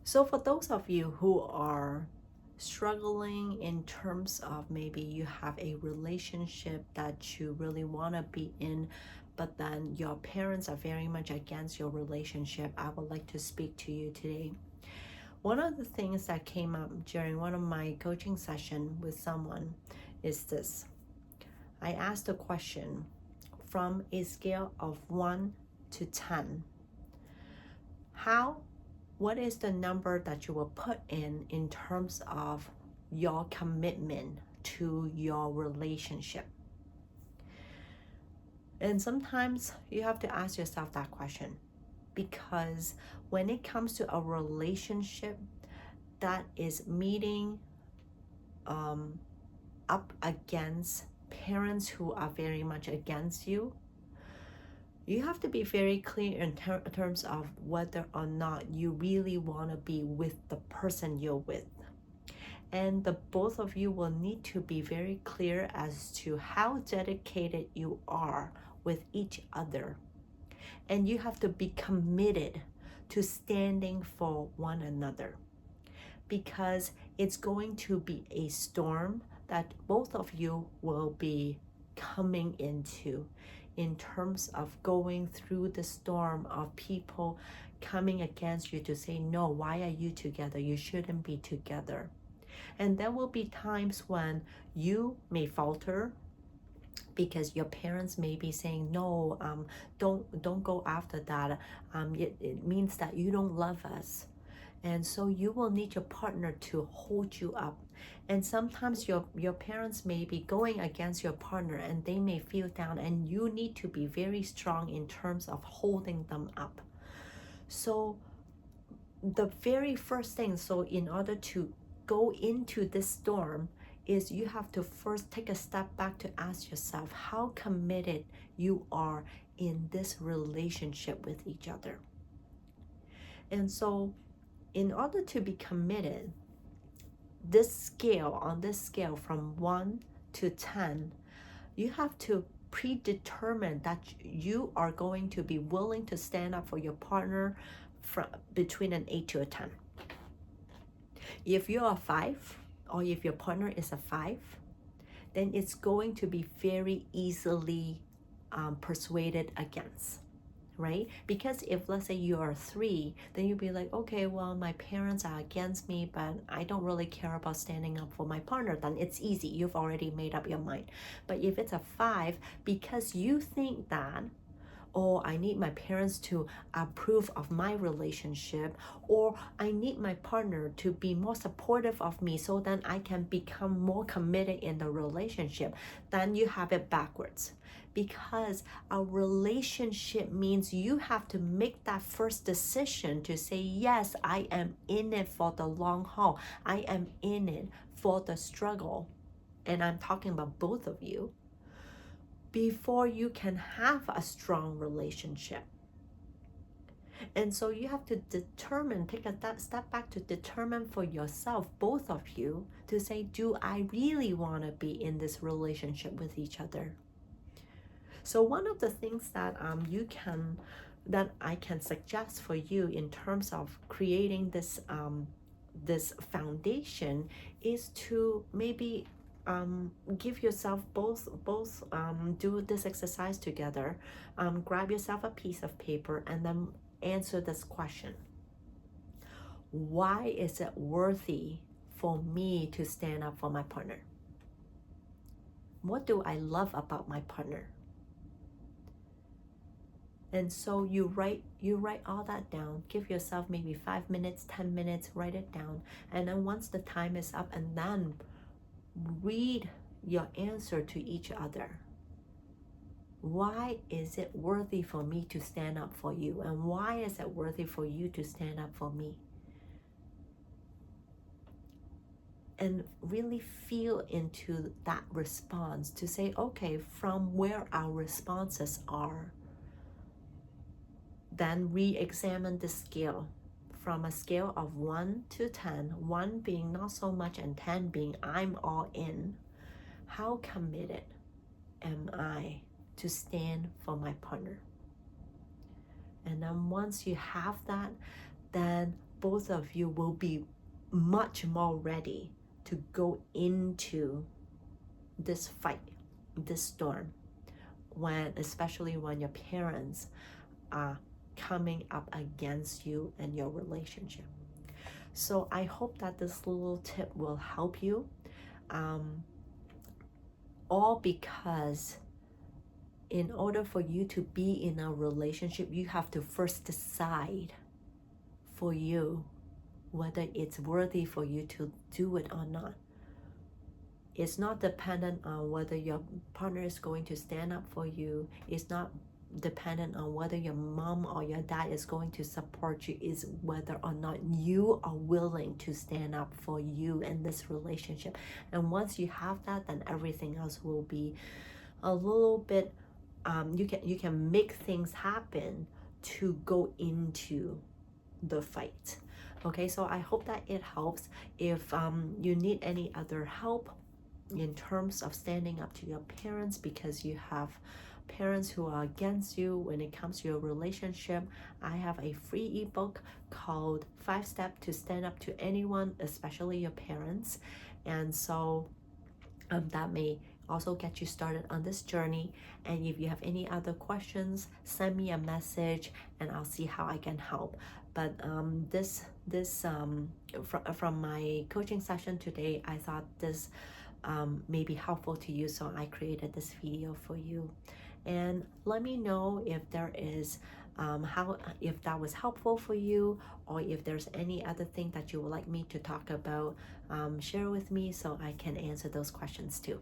So for those of you who are struggling in terms of maybe you have a relationship that you really want to be in, but then your parents are very much against your relationship, I would like to speak to you today. One of the things that came up during one of my coaching session with someone is this. I asked a question from a scale of 1 to 10. What is the number that you will put in terms of your commitment to your relationship? And sometimes you have to ask yourself that question, because when it comes to a relationship that is meeting up against parents who are very much against you, you have to be very clear in terms of whether or not you really want to be with the person you're with. And the both of you will need to be very clear as to how dedicated you are with each other. And you have to be committed to standing for one another, because it's going to be a storm that both of you will be coming into, in terms of going through the storm of people coming against you to say, no, why are you together? You shouldn't be together. And there will be times when you may falter, because your parents may be saying, no, don't go after that. It means that you don't love us. And so you will need your partner to hold you up. And sometimes your parents may be going against your partner and they may feel down, and you need to be very strong in terms of holding them up. So the very first thing, so in order to go into this storm, is you have to first take a step back to ask yourself how committed you are in this relationship with each other. And so in order to be committed, on this scale from 1 to 10, you have to predetermine that you are going to be willing to stand up for your partner from between an 8 to a 10. If you're a 5, or if your partner is a 5, then it's going to be very easily persuaded against, right? Because if, let's say, you are 3, then you'll be like, okay, well, my parents are against me, but I don't really care about standing up for my partner. Then it's easy. You've already made up your mind. But if it's a 5, because you think that, oh, I need my parents to approve of my relationship, or I need my partner to be more supportive of me so then I can become more committed in the relationship, then you have it backwards. Because a relationship means you have to make that first decision to say, yes, I am in it for the long haul. I am in it for the struggle. And I'm talking about both of you, before you can have a strong relationship. And so you have to take a step back to determine for yourself, both of you, to say, do I really want to be in this relationship with each other? So one of the things that I can suggest for you in terms of creating this this foundation is to maybe give yourself both do this exercise together. Grab yourself a piece of paper and then answer this question: why is it worthy for me to stand up for my partner? What do I love about my partner? And so you write all that down. Give yourself maybe 5 minutes, 10 minutes, write it down. And then once the time is up, and then read your answer to each other. Why is it worthy for me to stand up for you? And why is it worthy for you to stand up for me? And really feel into that response to say, okay, from where our responses are, then re-examine the scale from a scale of 1 to 10, 1 being not so much and 10 being I'm all in. How committed am I to stand for my partner? And then once you have that, then both of you will be much more ready to go into this fight, this storm, especially when your parents are coming up against you and your relationship. So I hope that this little tip will help you. All because in order for you to be in a relationship, you have to first decide for you whether it's worthy for you to do it or not. It's not dependent on whether your partner is going to stand up for you. It's not dependent on whether your mom or your dad is going to support you. Is whether or not you are willing to stand up for you in this relationship. And once you have that, then everything else will be a little bit you can make things happen to go into the fight. Okay, so I hope that it helps. If you need any other help in terms of standing up to your parents because you have parents who are against you when it comes to your relationship, I have a free ebook called 5 Steps to Stand Up to Anyone, especially your parents. And so that may also get you started on this journey. And if you have any other questions, send me a message and I'll see how I can help. But from my coaching session today, I thought this may be helpful to you, so I created this video for you. And let me know if there is if that was helpful for you, or if there's any other thing that you would like me to talk about. Share with me so I can answer those questions too.